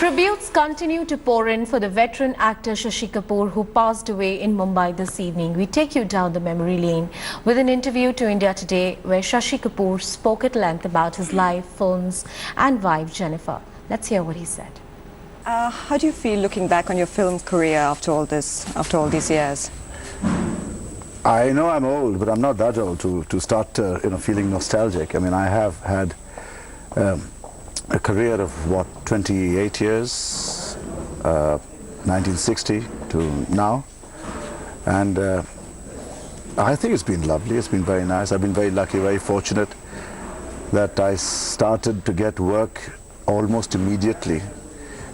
Tributes continue to pour in for the veteran actor Shashi Kapoor, who passed away in Mumbai this evening. We take you down the memory lane with an interview to India Today, where Shashi Kapoor spoke at length about his life, films and wife Jennifer. Let's hear what he said. How do you feel looking back on your film career after all these years? I know I'm old, but I'm not that old to start feeling nostalgic. I mean, I have had a career of, 28 years, 1960 to now. And I think it's been lovely, it's been very nice. I've been very lucky, very fortunate that I started to get work almost immediately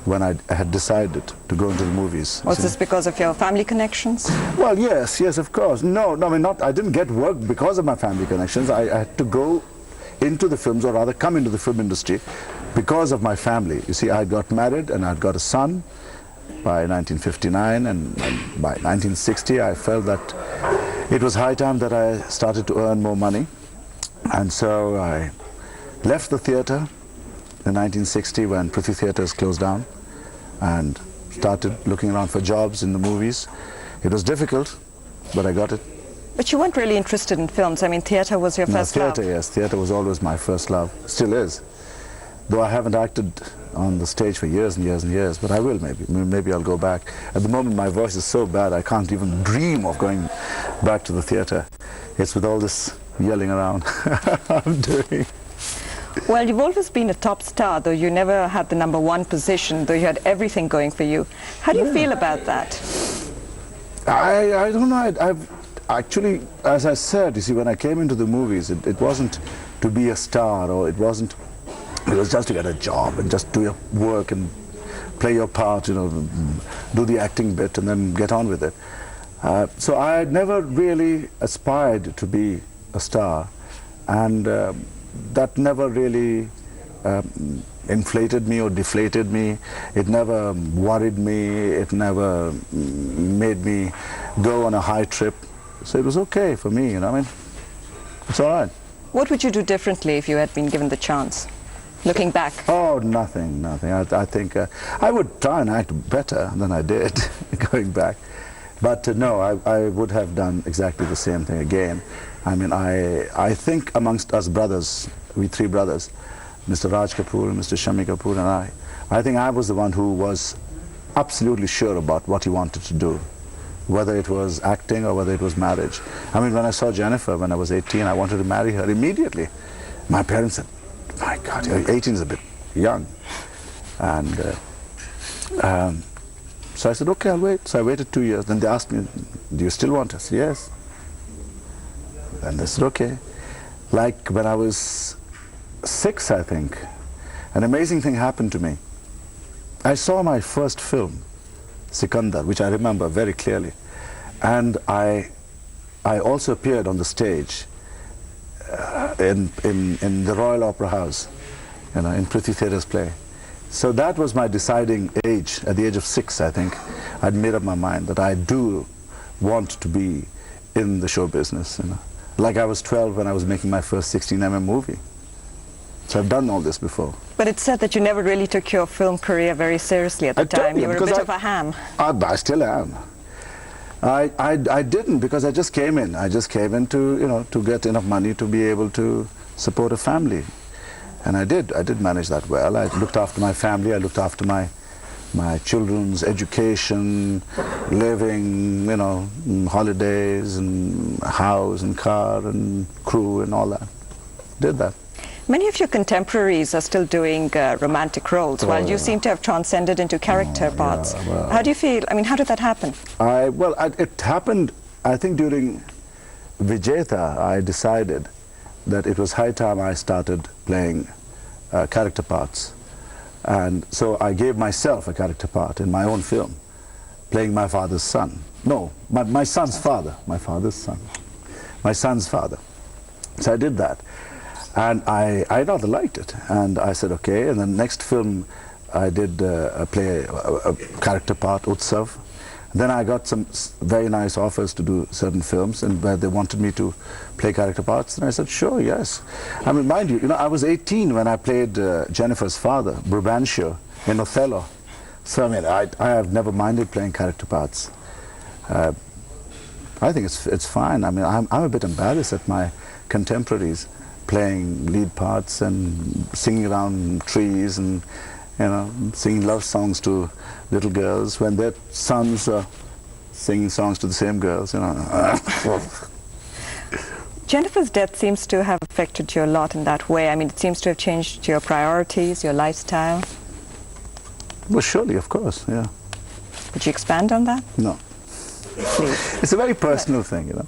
when I had decided to go into the movies. Was this because of your family connections? Well, yes, of course. No, I mean, I didn't get work because of my family connections. I had to go into the films, or rather come into the film industry because of my family. You see, I got married and I'd got a son by 1959, and by 1960 I felt that it was high time that I started to earn more money. And so I left the theatre in 1960 when Prithvi Theatres closed down and started looking around for jobs in the movies. It was difficult, but I got it. But you weren't really interested in films. I mean, theatre was your first love. Theatre, yes. Theatre was always my first love. Still is. Though I haven't acted on the stage for years and years and years, but I will maybe. Maybe I'll go back. At the moment my voice is so bad I can't even dream of going back to the theatre. It's with all this yelling around I'm doing. Well, you've always been a top star, though you never had the #1 position, though you had everything going for you. How do you feel about that? I don't know. I've actually, as I said, you see, when I came into the movies, it wasn't to be a star, or it was just to get a job and just do your work and play your part, do the acting bit and then get on with it. So I had never really aspired to be a star, and that never really inflated me or deflated me. It never worried me. It never made me go on a high trip. So it was okay for me, I mean, it's all right. What would you do differently if you had been given the chance, looking back? Oh, nothing. I think I would try and act better than I did going back. But no, I would have done exactly the same thing again. I mean, I think amongst us brothers, we three brothers, Mr. Raj Kapoor, Mr. Shami Kapoor and I think I was the one who was absolutely sure about what he wanted to do, whether it was acting or whether it was marriage. I mean, when I saw Jennifer when I was 18, I wanted to marry her immediately. My parents said, my God, 18 is a bit young. And so I said, okay, I'll wait. So I waited 2 years. Then they asked me, do you still want her? I said, yes. And they said, okay. Like when I was 6, I think, an amazing thing happened to me. I saw my first film, Sikandar, which I remember very clearly. And I also appeared on the stage in the Royal Opera House, in Prithvi Theatres play. So that was my deciding age. At the age of 6, I think, I'd made up my mind that I do want to be in the show business. Like I was 12 when I was making my first 16mm movie. So I've done all this before. But it's said that you never really took your film career very seriously at the time. You were a bit of a ham. I still am. I didn't, because I just came in. I just came in to get enough money to be able to support a family. And I did manage that well. I looked after my family, I looked after my children's education, living, holidays and house and car and crew and all that. Did that. Many of your contemporaries are still doing romantic roles, while you seem to have transcended into character parts. Yeah, well, how do you feel? I mean, how did that happen? It happened, I think, during Vijayta. I decided that it was high time I started playing character parts. And so I gave myself a character part in my own film, playing my father's son. No, my son's father, my father's son. My son's father. So I did that. And I rather liked it. And I said, okay. And the next film, I did play a character part, Utsav. Then I got some very nice offers to do certain films, and where they wanted me to play character parts, and I said, sure, yes. I mean, mind you, I was 18 when I played Jennifer's father, Brabantio, in Othello. So I mean, I have never minded playing character parts. I think it's fine. I mean, I'm a bit embarrassed at my contemporaries playing lead parts and singing around trees and, you know, singing love songs to little girls when their sons are singing songs to the same girls, you know. Jennifer's death seems to have affected you a lot in that way. I mean, it seems to have changed your priorities, your lifestyle. Well, surely, of course, yeah. Would you expand on that? No. Please. It's a very personal thing, you know.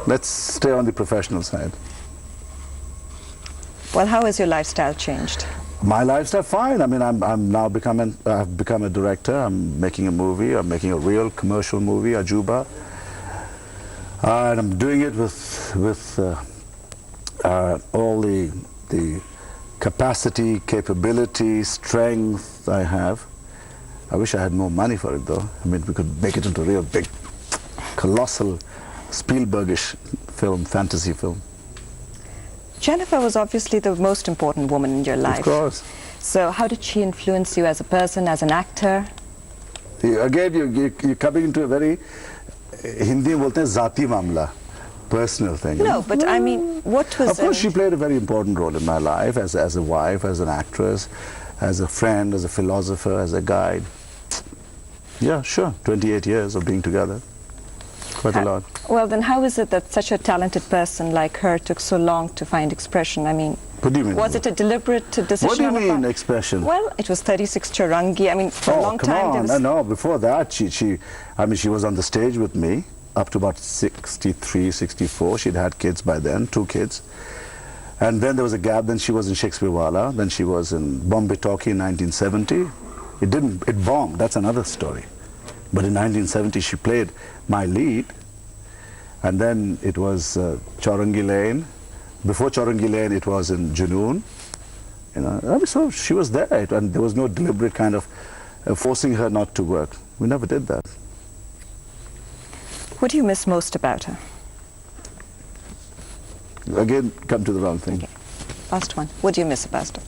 Let's stay on the professional side. Well, how has your lifestyle changed? My lifestyle, fine. I mean, I'm now I've become a director. I'm making a movie. I'm making a real commercial movie, Ajuba. And I'm doing it with all the capacity, capability, strength I have. I wish I had more money for it, though. I mean, we could make it into a real big, colossal, Spielbergish film, fantasy film. Jennifer was obviously the most important woman in your life. Of course. So how did she influence you as a person, as an actor? Again, you're coming into a very, Hindi में बोलते हैं जाती मामला, personal thing. No, but I mean, what was... Of course, she played a very important role in my life as a wife, as an actress, as a friend, as a philosopher, as a guide. Yeah, sure, 28 years of being together. Quite a lot. Well, then how is it that such a talented person like her took so long to find expression? I mean, what do you mean? Was it a deliberate decision? What do you mean, expression? Well, it was 36 Charangi. I mean, for a long time... Come on. No, before that, she was on the stage with me up to about 63, 64. She'd had kids by then, 2 kids. And then there was a gap. Then she was in Shakespeare Wala. Then she was in Bombay Talkie in 1970. It bombed. That's another story. But in 1970, she played my lead. And then it was Chaurangi Lane. Before Chaurangi Lane, it was in Junoon. You know, I mean, so she was there, and there was no deliberate kind of forcing her not to work. We never did that. What do you miss most about her? Again, come to the wrong thing. Okay. Last one. What do you miss about her?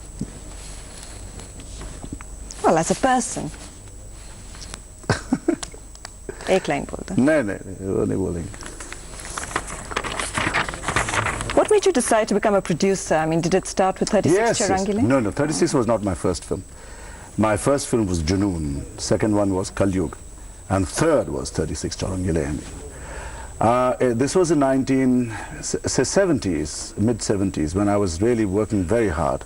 Well, as a person. एक line बोल दो. नहीं, वो नहीं बोलेंगे. What made you decide to become a producer? I mean, did it start with 36 Charangi Lane? No, 36 was not my first film. My first film was Junoon. Second one was Kalyug. And third was 36 Charangi Lane. This was in 1970s, mid-70s, when I was really working very hard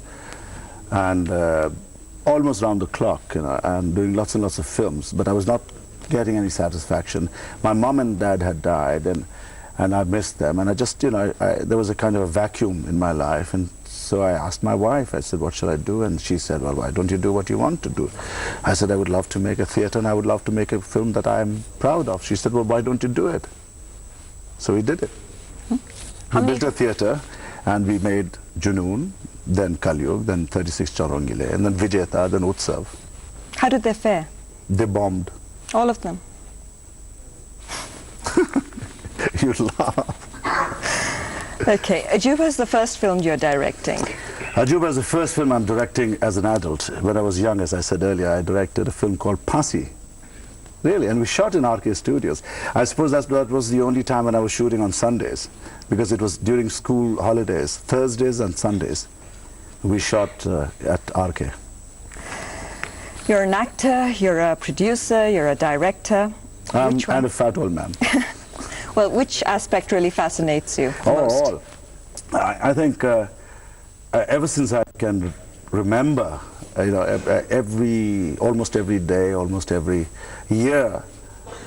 and almost round the clock, you know, and doing lots and lots of films, but I was not getting any satisfaction. My mom and dad had died, and I missed them, and I just, you know, there was a kind of a vacuum in my life, and so I asked my wife, I said, what shall I do? And she said, well, why don't you do what you want to do? I said, I would love to make a theater, and I would love to make a film that I'm proud of. She said, well, why don't you do it? So we did it. We built a theater, and we made Junoon, then Kalyug, then 36 Charangi Lane, and then Vijeta, then Utsav. How did they fare? They bombed. All of them? You laugh. Okay, Ajuba is the first film you're directing. Ajuba is the first film I'm directing as an adult. When I was young, as I said earlier, I directed a film called Pasi. Really, and we shot in RK Studios. I suppose that was the only time when I was shooting on Sundays, because it was during school holidays, Thursdays and Sundays. We shot at RK. You're an actor, you're a producer, you're a director. And a fat old man. Well, which aspect really fascinates you most? All. I think ever since I can remember, you know, almost every day, almost every year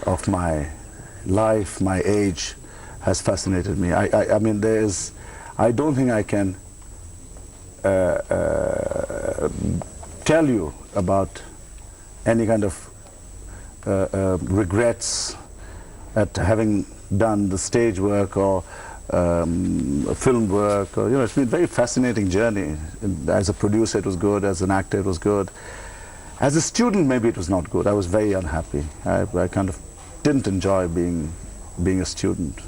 of my life, my age, has fascinated me. I mean, I don't think I can tell you about any kind of regrets at having done the stage work or film work, or, you know, it's been a very fascinating journey. As a producer it was good, as an actor it was good. As a student maybe it was not good. I was very unhappy. I kind of didn't enjoy being a student.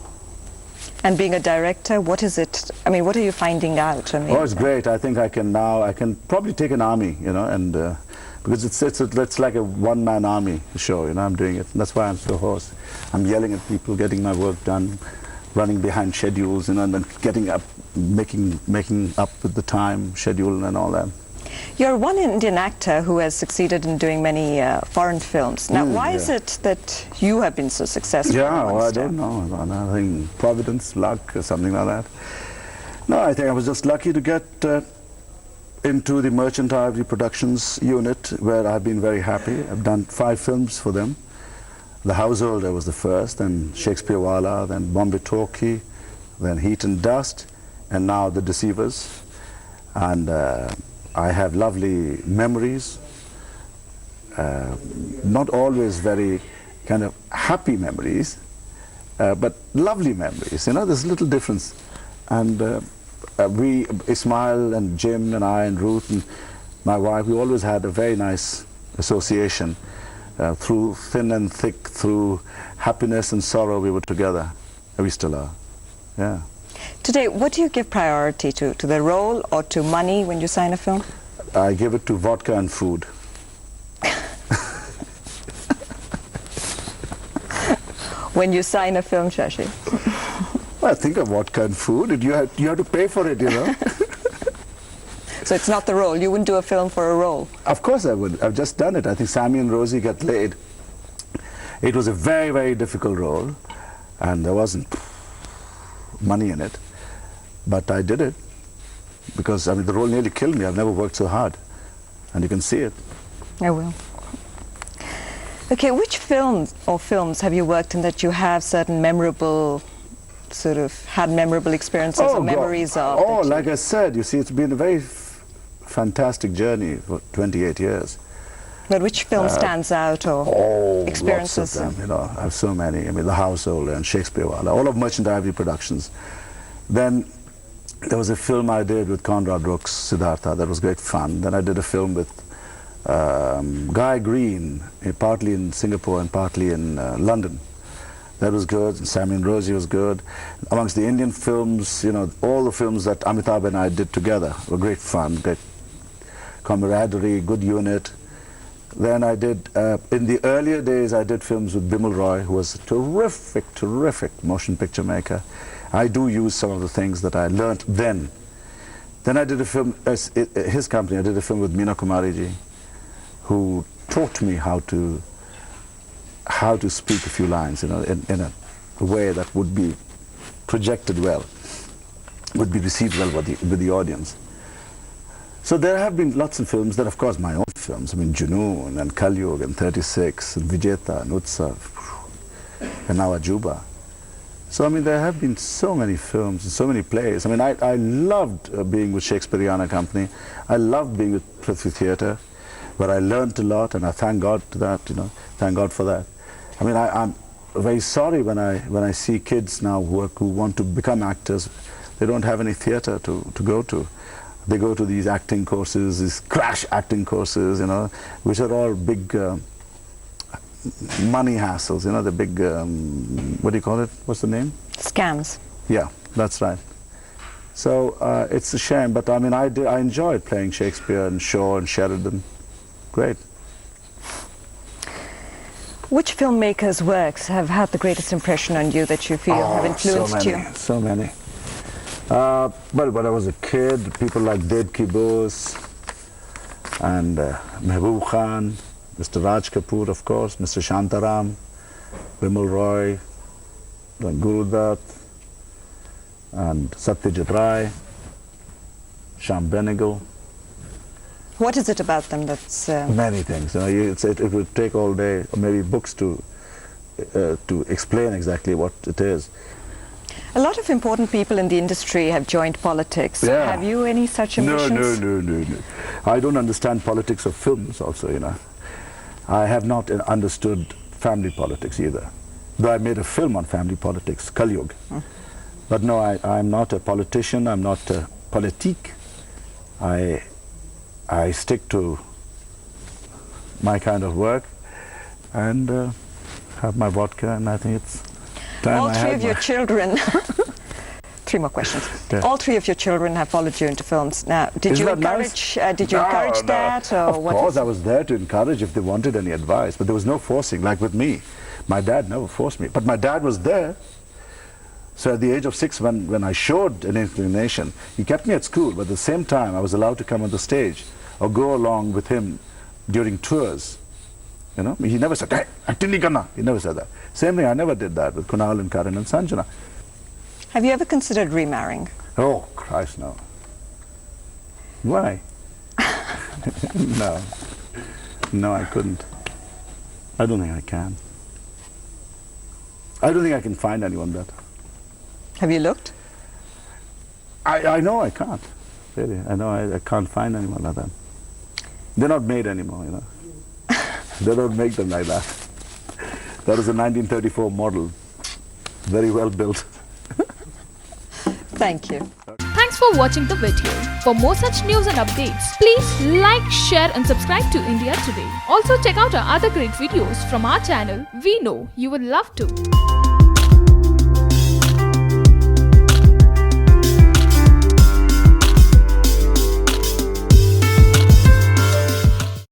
And being a director, what is it? I mean, what are you finding out? I mean, Oh, it's great. I think I can probably take an army, you know, and because it's like a one-man army show, you know. I'm doing it. And that's why I'm so hoarse. I'm yelling at people, getting my work done, running behind schedules, you know, and then getting up, making up with the time schedule and all that. you're one Indian actor who has succeeded in doing many foreign films. Now, why is it that you have been so successful? Yeah, well, I don't know. I think providence, luck, or something like that. No, I think I was just lucky to get into the Merchant Ivory Productions unit, where I've been very happy. I've done 5 films for them. The Householder was the first, then Shakespeare Wala, then Bombay Talkie, then Heat and Dust, and now The Deceivers. And I have lovely memories, not always very kind of happy memories, but lovely memories. You know, there's a little difference. And we, Ismail and Jim and I and Ruth and my wife, we always had a very nice association. Through thin and thick, through happiness and sorrow, we were together. We still are. Yeah. Today, what do you give priority to the role or to money when you sign a film? I give it to vodka and food. When you sign a film, Shashi? Well, think of vodka and food. You have to pay for it, you know. So it's not the role. You wouldn't do a film for a role? Of course I would. I've just done it. I think Sammy and Rosie got laid. It was a very, very difficult role, and there wasn't money in it. But I did it because, I mean, the role nearly killed me. I've never worked so hard, and you can see it. I will. Okay, which films or films have you worked in that you have certain memorable, sort of had memorable experiences or memories of? Oh, like I said, you see, it's been a very fantastic journey for 28 years. But which film stands out, or experiences? Lots of them, you know. I have so many. I mean, The Householder and Shakespeare Wala, all of Merchant Ivory Productions. Then there was a film I did with Conrad Rooks, Siddhartha. That was great fun. Then I did a film with Guy Green, partly in Singapore and partly in London. That was good. And Sammy and Rosie was good. Amongst the Indian films, you know, all the films that Amitabh and I did together were great fun, great camaraderie, good unit. Then I did, in the earlier days, I did films with Bimal Roy, who was a terrific, terrific motion picture maker. I do use some of the things that I learnt then. Then I did a film, his company, I did a film with Meena Kumariji, who taught me how to speak a few lines, you know, in a way that would be projected well, would be received well with the audience. So there have been lots of films. Then, of course, my own films. I mean, Junoon and Kalyug and 36 and Vijeta and Utsav and now Ajuba. So, I mean, there have been so many films and so many plays. I mean, I loved being with Shakespeareana Company. I loved being with Prithvi Theatre, where I learned a lot, and I thank God to that, you know, thank God for that. I mean, I'm very sorry when I see kids now who want to become actors. They don't have any theatre to go to. They go to these acting courses, these crash acting courses, you know, which are all big money hassles, you know, the big, what do you call it? What's the name? Scams. Yeah, that's right. So it's a shame, but I mean, I enjoyed playing Shakespeare and Shaw and Sheridan. Great. Which filmmakers' works have had the greatest impression on you that you feel have influenced you? So many. Well, when I was a kid, people like Deb Kibos and Mehboob Khan, Mr. Raj Kapoor, of course, Mr. Shantaram, Bimal Roy, Guru Dutt, and Satyajit Ray, Shyam Benegal. What is it about them that's... Many things. You know, it would take all day, or maybe books to explain exactly what it is. A lot of important people in the industry have joined politics. Yeah. Have you any such ambitions? No. I don't understand politics of films also, you know. I have not understood family politics either. Though I made a film on family politics, Kalyug. But no, I'm not a politician, I'm not a politique. I stick to my kind of work and have my vodka, and I think it's time All I three have of your children 3 more questions. Yeah. All 3 of your children have followed you into films. Now, did Isn't you that encourage? nice? Did you encourage No. that, or Of what? course, I was there to encourage if they wanted any advice, but there was no forcing. Like with me, my dad never forced me, but my dad was there. So at the age of 6, when I showed an inclination, he kept me at school, but at the same time, I was allowed to come on the stage or go along with him during tours. You know, he never said, "Hey, acting nahi karna." He never said that. Same thing, I never did that with Kunal and Karan and Sanjana. Have you ever considered remarrying? Oh, Christ, no. Why? No. No, I couldn't. I don't think I can. I don't think I can find anyone better. Have you looked? I know I can't. Really, I know I can't find anyone like that. They're not made anymore, you know. They don't make them like that. That was a 1934 model. Very well built. Thank you. Thanks for watching the video. For more such news and updates, please like, share and subscribe to India Today. Also check out our other great videos from our channel. We know you will love to.